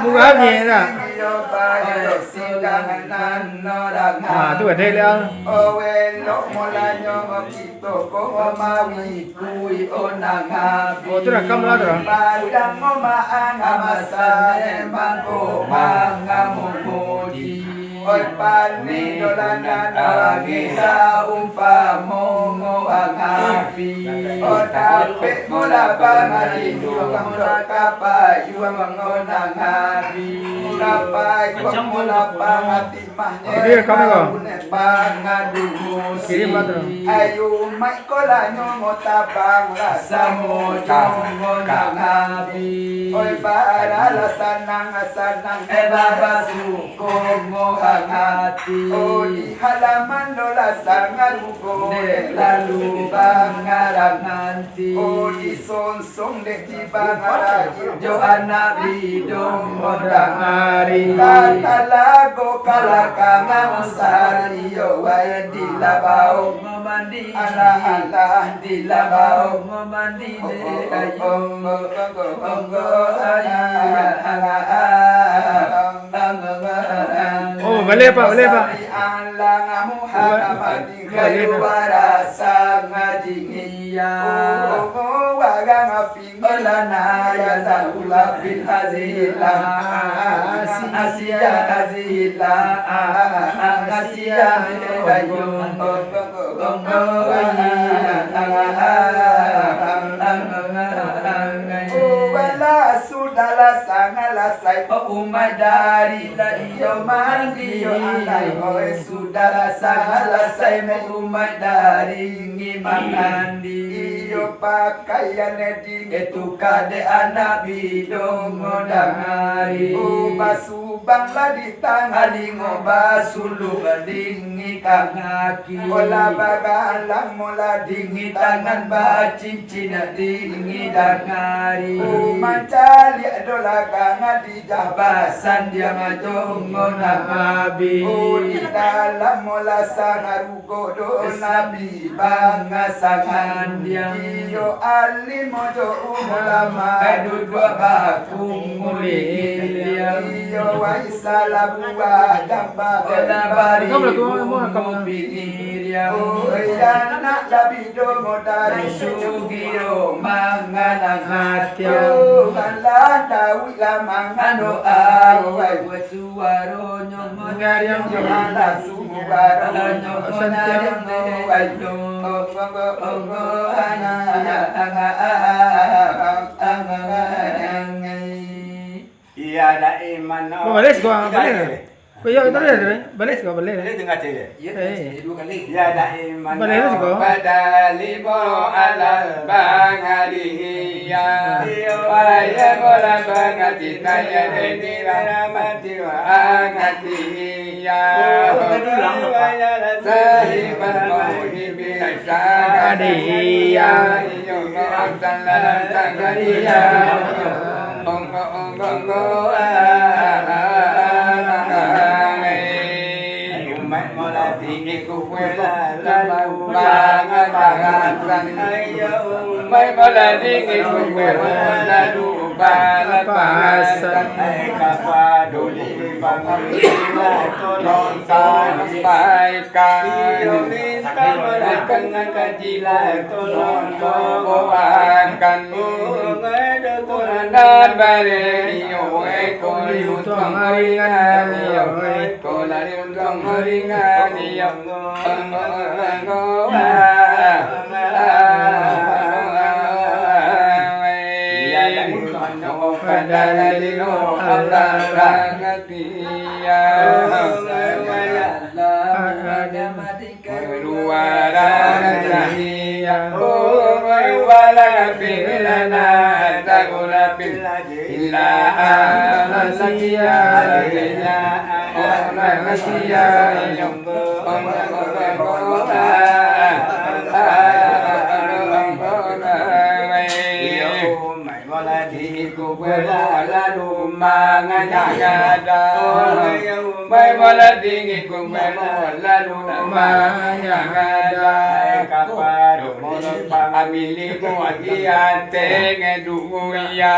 Muga gì nè. Tôi ở đây lên. Tôi là cam lá rồi. Oi pani dolana nagi sa mongo angapi otape mola pangari mola kapa yuang mangona ngapi kapa yuang mola pangati mahne pangadu musi ayu mai kola nyongo tapang rasa mojongo ngapi oi para la sanang basu kongo hati di halaman dola sangat ruko lalu bangarang nanti di sonsong dek di bangarang jo anak bidong modang hari kata lagu kalakangan sari yo waya di labau mandi ala di labau mandi de ayo Oh, boleh Pak, boleh Pak. Sudahlah sangatlah saya umai dari la iyo mandi yo alai oi sudahlah sangatlah saya umai dari ngimang andi iyo pakaian di itu kade anak bidong modangari basubang la di tangan ngobasulu dingi kangaki ola bagalang mola dingi tangan bacincin dingi dangari mancali adola kanga di jabasan dia ngajong nabi di dalam mola sangarugo do nabi banga sangan dia iyo ali mojo ulama duduk bakung mulia iyo waisala buah damba bari kamu pinir ya nak labido modari sugiro manganang hati Dawi lamangano awai suaro nyongariam yohana sumubaro nyongariam ayo ongo ana iya da iman Balik gua balik. Iya itu deh, balik gua balik. Balik tengah cile. Iya, dua kali. Ya da iman. Balik gua. Badali bo alal bangari ya. Waya gola bangati taya deni ramati wa angati ya. Waya sahiban muhibi sadiya. Yo ngatan lan tangariya. Onggo umat mola tinggi kuwela lalu bangan umat mola tinggi kuwela lalu balapasan kapaduli pangila tolong sampaikan dengan kajila tolong bawakan dan bari ko yutong haringan ko lari untong haringan ku bela lalu manganyada bai mala dingi ku bela lalu manganyada kapar amili ku agia tenge duya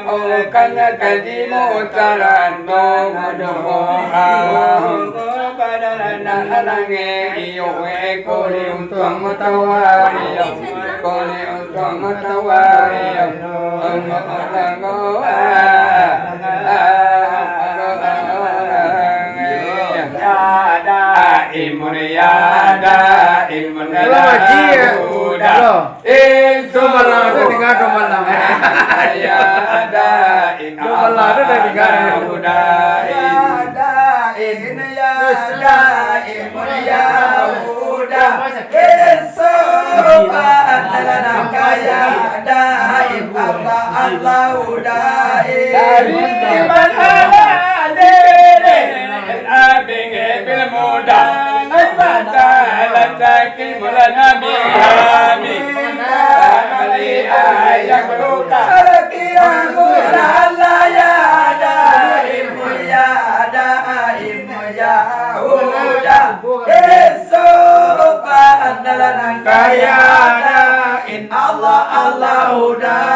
oleh karena kadimu tarano mudomo nange iyo koli untung matawa iyo koli untung matawa iyo imun yada imun udah itu malah tinggal kemana ya ada malah tinggal udah ini ya ada imun ya udah kesopan dalam kaya ada Allah Allah udah dari mana dere abeng bil muda mata lantaki mula nabi kami ali ayat luka kiamu Allah ya ada ilmu ya ada ilmu ya udah kesopan dalam kaya ada in Allah Allah udah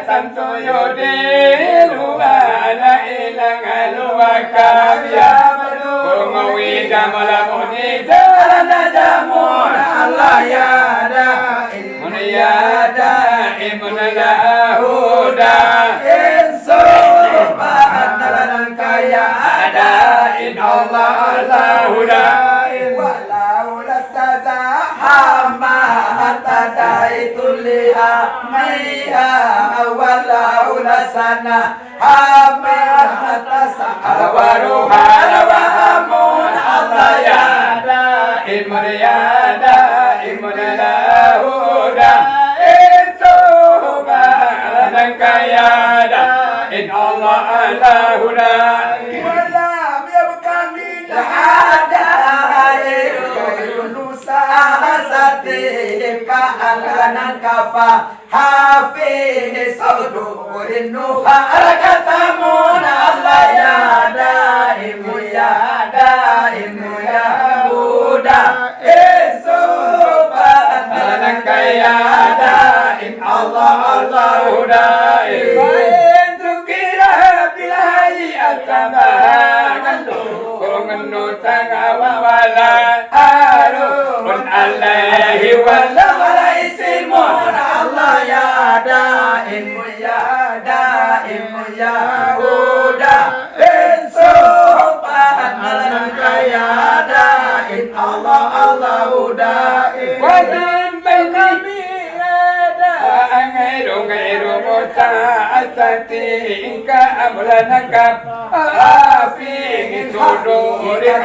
Santo yode luana ilang aluaka ya madu mawi damala muni darana damun Allah ya da imun ya da imun la huda inso ba'dalan kaya ada in Allah Allah huda walau lasaza hamma tadaitul liha maiha walau lasana hamma tasawaruha lawamun Allah ya da imun ya da imun la huda inso ba'dalan kaya da in Allah Allah huda wala yabqa min hada sahasati ka'alanan kafa hafiz saudurin nuha arakatamun Allah ya daimu ya daimu ya huda isuban alanan kaya daim Allah Allah huda ibain tukira bilahi atabahan ngenu tangawa wala harun alaihi wala wala isimun Allah ya daim ya huda insuban alan kaya daim Allah Allah huda wadan bainami ada ngairu musa asati inka amlanaka afi sudurin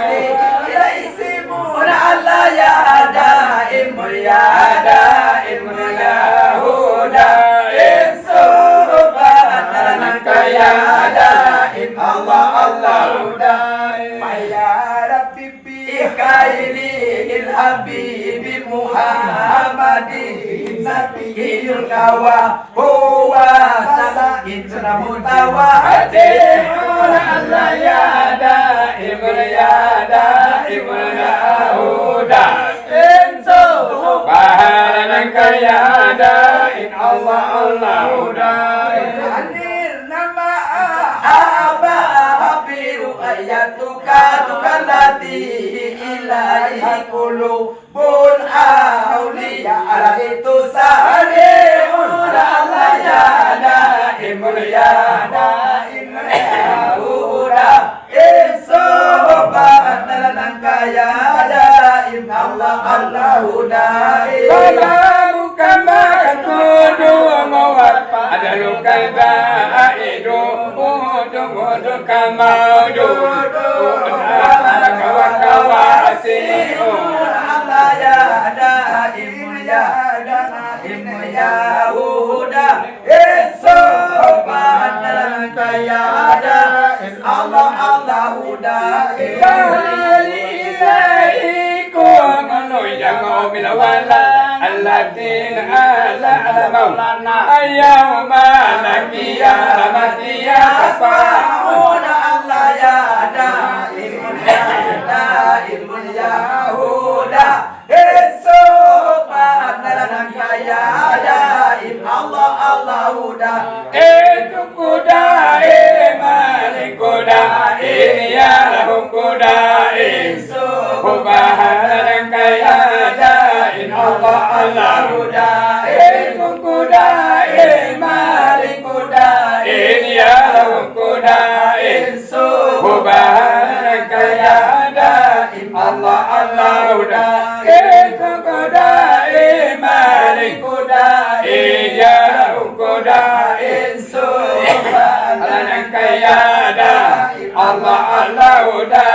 ila isimun Allah ya daim ya huda insuban alan kaya daim Allah Allah huda ya rabbi kaili habibi Muhammadin nabiyul kawa huwa sasakin sunamutawa hadimun Allah ya daim ya huda inso bahanan kaya daim Allah Allah huda anil nama aba habiru ayatuka tukalati ilahi kulubul awliya ala itu sahariun Allah ya daim ya huda insobat dalam kaya daim Allah Allah huda salamu kama katudu mawat ada luka idu mudu kama Allah ya daim ya huda insobat dalam kaya daim Allah Allah huda kali ilahi ku manoya ngomil wala Allah salatin ala maulana ayyuma lakiya matiya asma'una Allah ya da'imun ya da'imun ya huda subhanallah ya da'im Allah Allah huda itu kuda malik kuda ya lahum kuda subhanallah ya da'im Allah Allah huda itu kuda malik kuda ya lahum kuda subhanallah ya da'im Allah Allah huda itu kuda malik kuda ya lahum kuda subhanallah ya da'im Allah Allah huda